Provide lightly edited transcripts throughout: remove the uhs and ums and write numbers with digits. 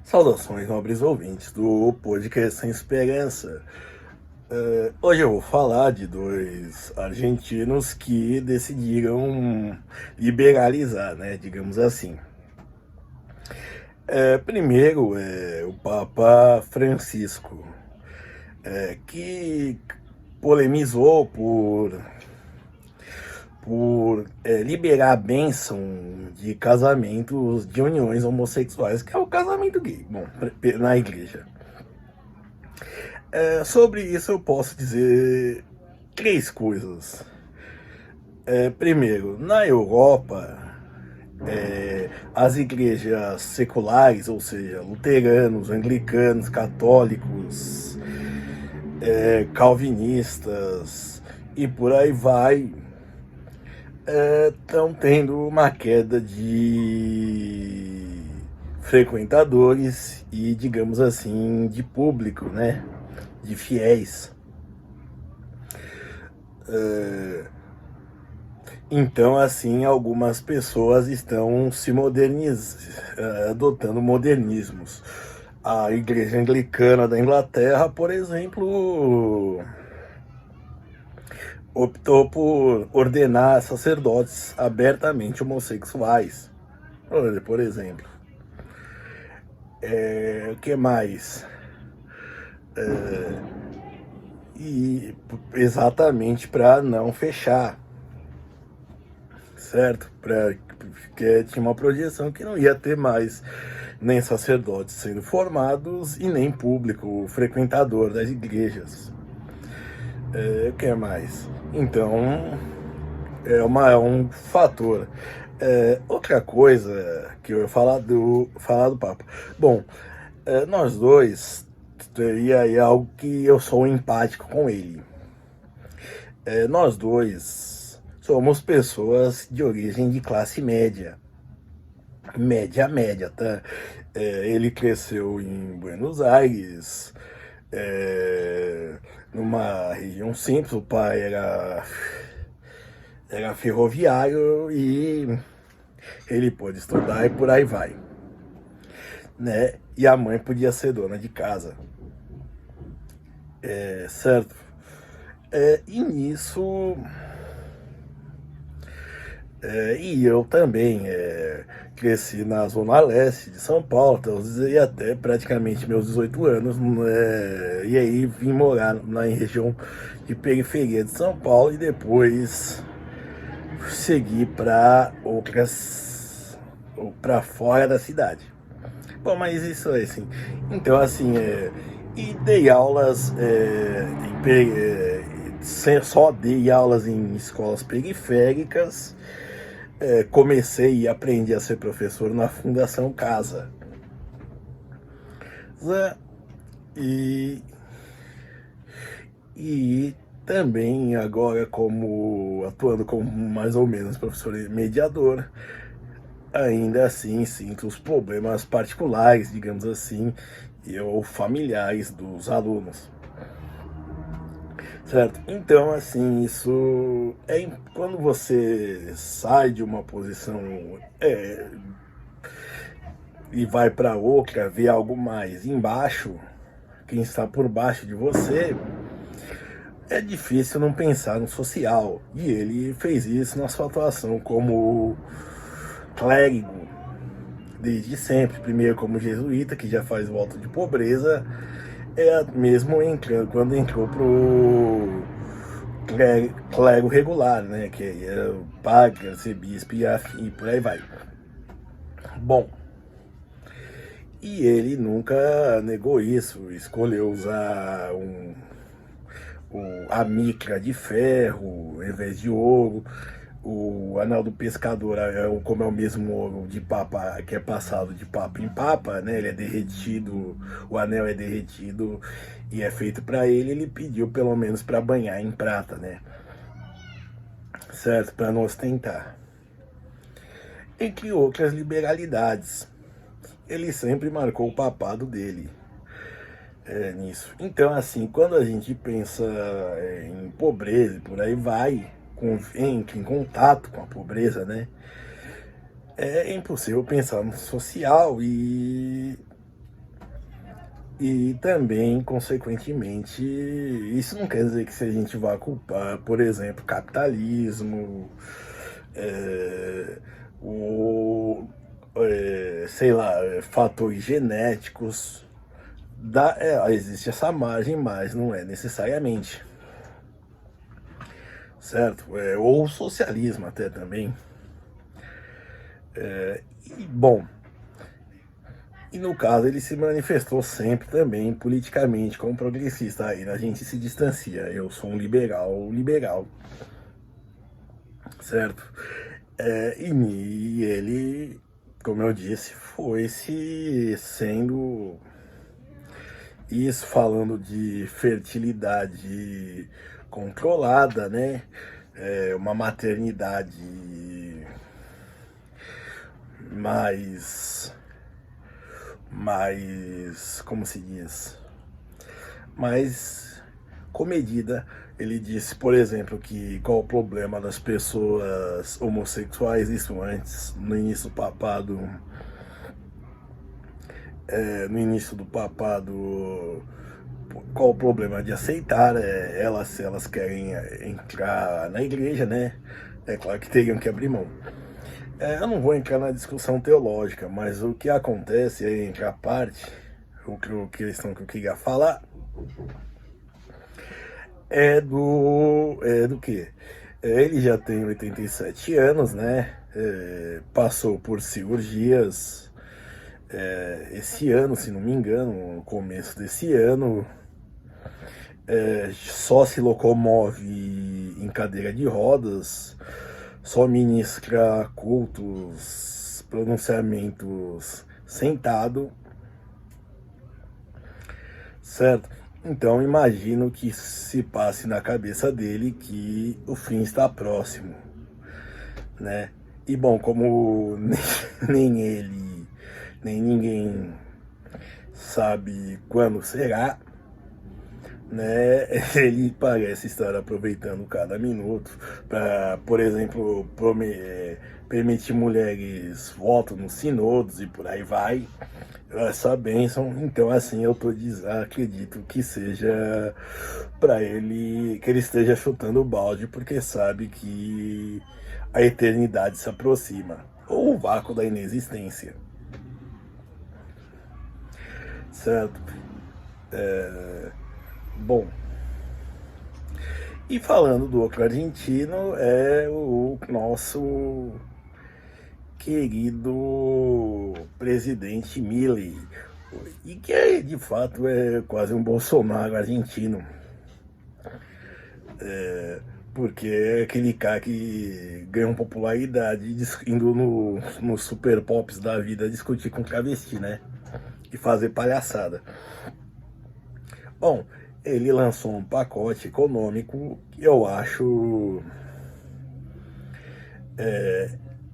Saudações, nobres ouvintes do podcast Sem Esperança. Hoje eu vou falar de dois argentinos que decidiram liberalizar, né, digamos assim. Primeiro é o Papa Francisco, que polemizou por liberar a bênção de casamentos de uniões homossexuais, que é o casamento gay, bom, na igreja. Sobre isso eu posso dizer três coisas. Primeiro, na Europa, as igrejas seculares, ou seja, luteranos, anglicanos, católicos, calvinistas e por aí vai, estão tendo uma queda de frequentadores e, digamos assim, de público, né? De fiéis. Então, assim, algumas pessoas estão se adotando modernismos. A Igreja Anglicana da Inglaterra, por exemplo, optou por ordenar sacerdotes abertamente homossexuais, por exemplo. O que mais? E exatamente para não fechar, certo? Porque tinha uma projeção que não ia ter mais nem sacerdotes sendo formados e nem público frequentador das igrejas. O que mais? Então, é um fator. Outra coisa que eu ia falar do Papa. Bom, nós dois, e aí é algo que eu sou empático com ele. Nós dois somos pessoas de origem de classe média. Média, tá? Ele cresceu em Buenos Aires, numa região simples. O pai era ferroviário e ele pôde estudar e por aí vai, né? E a mãe podia ser dona de casa, certo? E nisso... e eu também cresci na zona leste de São Paulo, então, e até praticamente meus 18 anos, e aí vim morar na região de periferia de São Paulo e depois segui para fora da cidade. Bom, mas isso é assim. Então, assim, e dei aulas, só dei aulas em escolas periféricas. Comecei e aprendi a ser professor na Fundação Casa. E, e também agora atuando como mais ou menos professor mediador, ainda assim sinto os problemas particulares, digamos assim, ou familiares dos alunos. Certo? Então, assim, isso é quando você sai de uma posição e vai para outra, vê algo mais embaixo, quem está por baixo de você, é difícil não pensar no social. E ele fez isso na sua atuação como clérigo, desde sempre. Primeiro como jesuíta, que já faz voto de pobreza, mesmo quando entrou pro clero regular, né, que é o padre, arcebispo e por aí vai. Bom, e ele nunca negou isso, escolheu usar a micra de ferro em vez de ouro. O anel do pescador, como é o mesmo ouro de papa, que é passado de papa em papa, né? Ele é derretido, o anel é derretido e é feito para ele. Ele pediu pelo menos para banhar em prata, né? Certo? Para não ostentar. Entre outras liberalidades, ele sempre marcou o papado dele nisso. Então, assim, quando a gente pensa em pobreza e por aí vai, entra em contato com a pobreza, né? É impossível pensar no social E também, consequentemente, isso não quer dizer que se a gente vá culpar, por exemplo, capitalismo, é, o, sei lá, fatores genéticos, existe essa margem, mas não é necessariamente, certo? Ou socialismo até também. E, bom, e no caso ele se manifestou sempre também politicamente como progressista. Aí a gente se distancia. Eu sou um liberal, certo? E ele, como eu disse, foi se sendo isso, falando de fertilidade controlada, né? Uma maternidade mais, como se diz, mais comedida. Ele disse, por exemplo, que qual o problema das pessoas homossexuais, isso antes, no início do papado, qual o problema de aceitar elas, se elas querem entrar na igreja, né? É claro que teriam que abrir mão. Eu não vou entrar na discussão teológica, mas o que acontece é, entre a parte, o questão que eu queria falar, é do que? Ele já tem 87 anos, né? Passou por cirurgias esse ano, se não me engano, no começo desse ano. Só se locomove em cadeira de rodas, só ministra cultos, pronunciamentos sentado, certo? Então imagino que se passe na cabeça dele que o fim está próximo, né? E bom, como nem ele, nem ninguém sabe quando será, né? Ele parece estar aproveitando cada minuto para, por exemplo, permitir mulheres voto nos sinodos e por aí vai. Essa bênção, então assim acredito que seja para ele, que ele esteja chutando o balde, porque sabe que a eternidade se aproxima, ou o vácuo da inexistência, certo? Bom, e falando do outro argentino, é o nosso querido presidente Milei, e que de fato é quase um Bolsonaro argentino, porque é aquele cara que ganhou popularidade indo no super pops da vida discutir com travesti, né? E fazer palhaçada. Bom, ele lançou um pacote econômico que eu acho.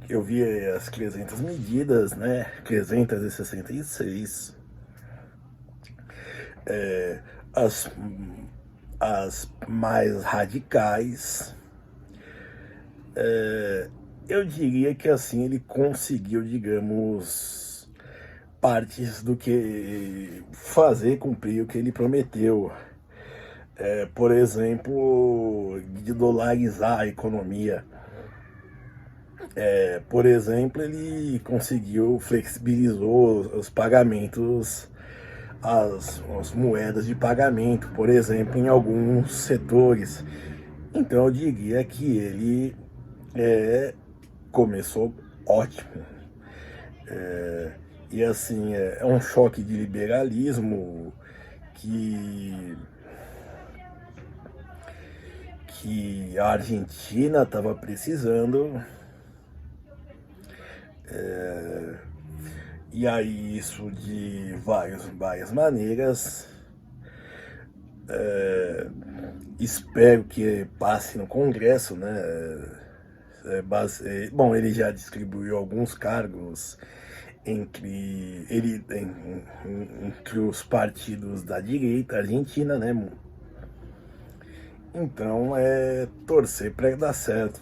Eu vi as 300 medidas, né? 366. As, as mais radicais. Eu diria que assim ele conseguiu, digamos, partes do que fazer cumprir o que ele prometeu. Por exemplo, de dolarizar a economia. Por exemplo, ele conseguiu, flexibilizou os pagamentos, as moedas de pagamento, por exemplo, em alguns setores. Então eu diria que ele começou ótimo. E assim, é um choque de liberalismo que, que a Argentina estava precisando. E aí isso de várias maneiras. Espero que passe no Congresso, né? Bom, ele já distribuiu alguns cargos entre os partidos da direita argentina, né? Então é torcer para dar certo.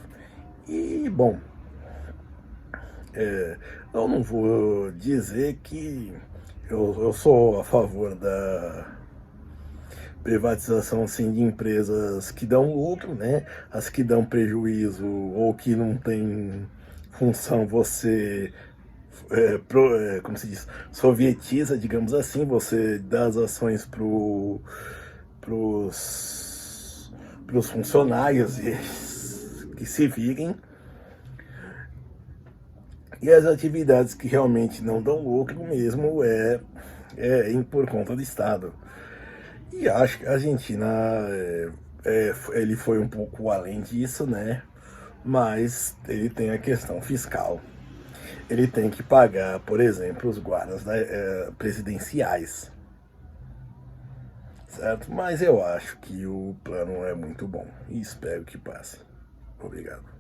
E bom, eu não vou dizer que Eu sou a favor da privatização, sim, de empresas que dão lucro, né? As que dão prejuízo ou que não tem função, você como se diz, sovietiza, digamos assim, você dá as ações pros funcionários e que se virem. E as atividades que realmente não dão lucro mesmo por conta do Estado. E acho que a Argentina, ele foi um pouco além disso, né? Mas ele tem a questão fiscal. Ele tem que pagar, por exemplo, os guardas, né, presidenciais, certo? Mas eu acho que o plano é muito bom e espero que passe. Obrigado.